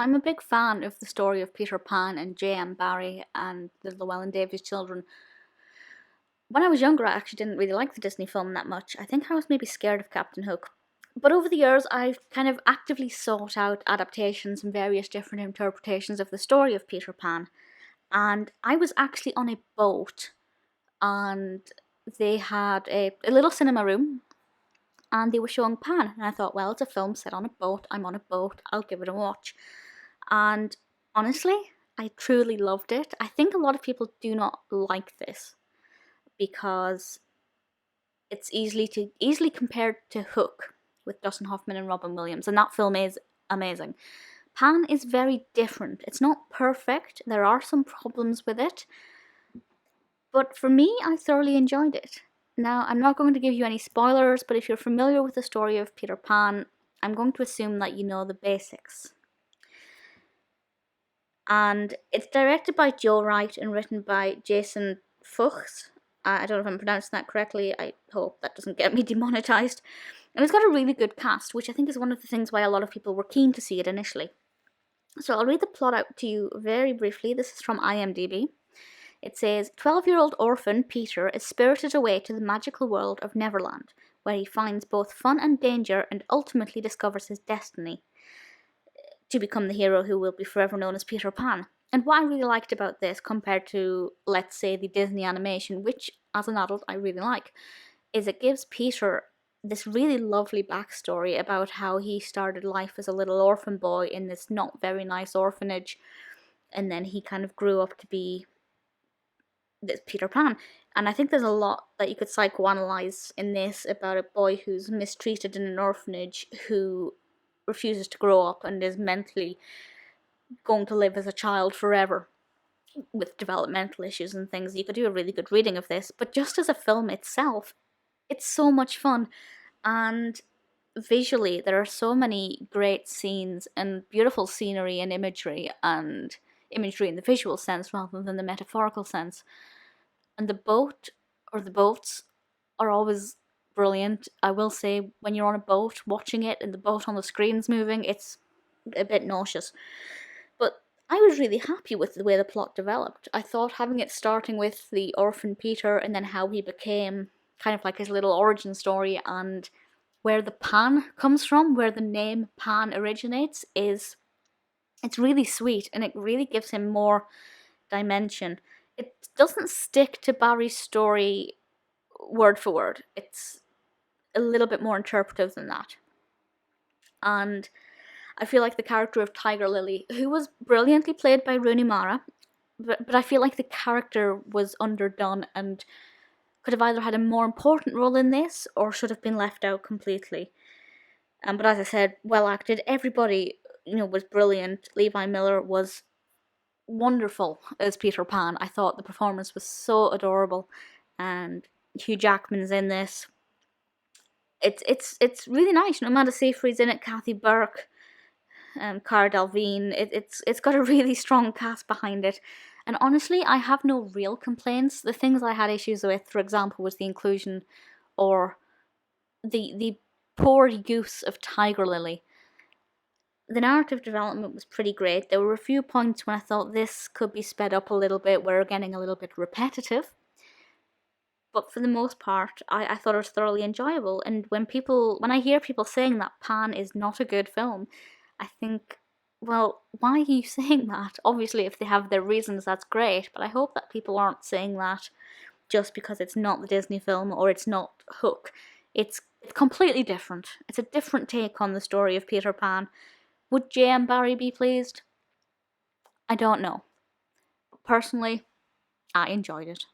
I'm a big fan of the story of Peter Pan and J.M. Barrie and the Llewellyn Davies children. When I was younger, I actually didn't really like the Disney film that much. I think I was maybe scared of Captain Hook. But over the years, I've kind of actively sought out adaptations and various different interpretations of the story of Peter Pan. And I was actually on a boat, and they had a little cinema room, and they were showing Pan. And I thought, well, it's a film set on a boat. I'm on a boat. I'll give it a watch. And honestly, I truly loved it. I think a lot of people do not like this because it's easily compared to Hook with Dustin Hoffman and Robin Williams, and that film is amazing. Pan is very different. It's not perfect. There are some problems with it, but for me, I thoroughly enjoyed it. Now, I'm not going to give you any spoilers, but if you're familiar with the story of Peter Pan, I'm going to assume that you know the basics. And it's directed by Joe Wright and written by Jason Fuchs. I don't know if I'm pronouncing that correctly. I hope that doesn't get me demonetized. And it's got a really good cast, which I think is one of the things why a lot of people were keen to see it initially. So I'll read the plot out to you very briefly. This is from IMDb. It says, 12-year-old orphan Peter is spirited away to the magical world of Neverland, where he finds both fun and danger and ultimately discovers his destiny to become the hero who will be forever known as Peter Pan. And what I really liked about this, compared to, let's say, the Disney animation, which as an adult I really like, is it gives Peter this really lovely backstory about how he started life as a little orphan boy in this not very nice orphanage, and then he kind of grew up to be this Peter Pan. And I think there's a lot that you could psychoanalyze in this about a boy who's mistreated in an orphanage, who refuses to grow up and is mentally going to live as a child forever with developmental issues and things. You could do a really good reading of this, but just as a film itself, it's so much fun. And visually, there are so many great scenes and beautiful scenery and imagery in the visual sense rather than the metaphorical sense. And the boat, or the boats, are always brilliant. I will say, when you're on a boat watching it and the boat on the screen's moving, it's a bit nauseous. But I was really happy with the way the plot developed. I thought having it starting with the orphan Peter and then how he became kind of like his little origin story, and where the Pan comes from, where the name Pan originates, it's really sweet, and it really gives him more dimension. It doesn't stick to Barry's story word for word. It's a little bit more interpretive than that. And I feel like the character of Tiger Lily, who was brilliantly played by Rooney Mara, but I feel like the character was underdone and could have either had a more important role in this or should have been left out completely. But as I said, well acted. Everybody, was brilliant. Levi Miller was wonderful as Peter Pan. I thought the performance was so adorable, and Hugh Jackman's in this. It's really nice. Amanda Seyfried's in it. Kathy Burke, Cara Delevingne. It's got a really strong cast behind it. And honestly, I have no real complaints. The things I had issues with, for example, was the inclusion or the poor use of Tiger Lily. The narrative development was pretty great. There were a few points when I thought this could be sped up a little bit, where we're getting a little bit repetitive. But for the most part, I thought it was thoroughly enjoyable. And when I hear people saying that Pan is not a good film, I think, well, why are you saying that? Obviously, if they have their reasons, that's great, but I hope that people aren't saying that just because it's not the Disney film or it's not Hook. It's completely different. It's a different take on the story of Peter Pan. Would J.M. Barrie be pleased? I don't know. Personally, I enjoyed it.